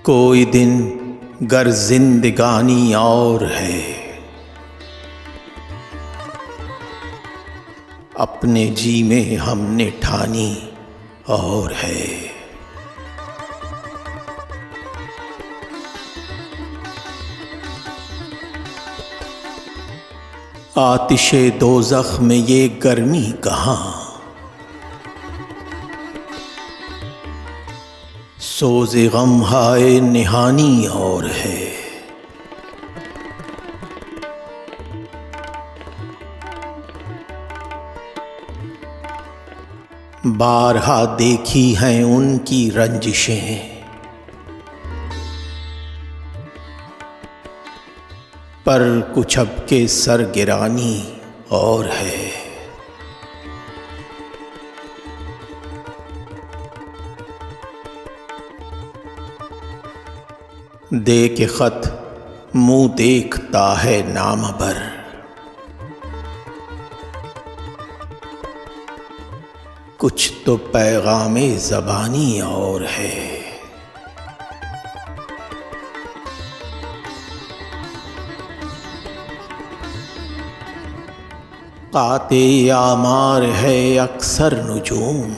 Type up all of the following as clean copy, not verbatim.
कोई दिन गर जिंदगानी और है, अपने जी में हमने ठानी और है। आतिशे दोज़ख में ये गर्मी कहाँ, सोज़े गम हाय निहानी और है। बारहा देखी हैं उनकी रंजिशें, पर कुछ अब के सरगिरानी और है। दे के खत मुंह देखता है नामबर, कुछ तो पैगामे ज़बानी और है। काते आमार है अक्सर नुजूम,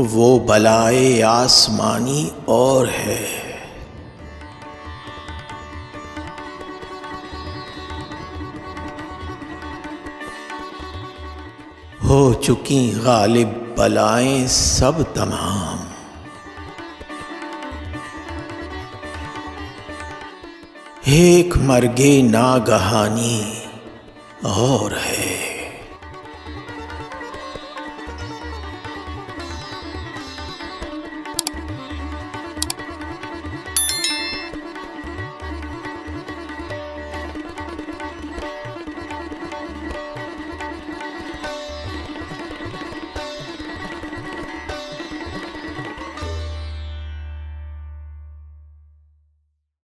वो बलाए आसमानी और है। हो चुकी गालिब बलाएं सब तमाम, एक मर्गे नागहानी और है।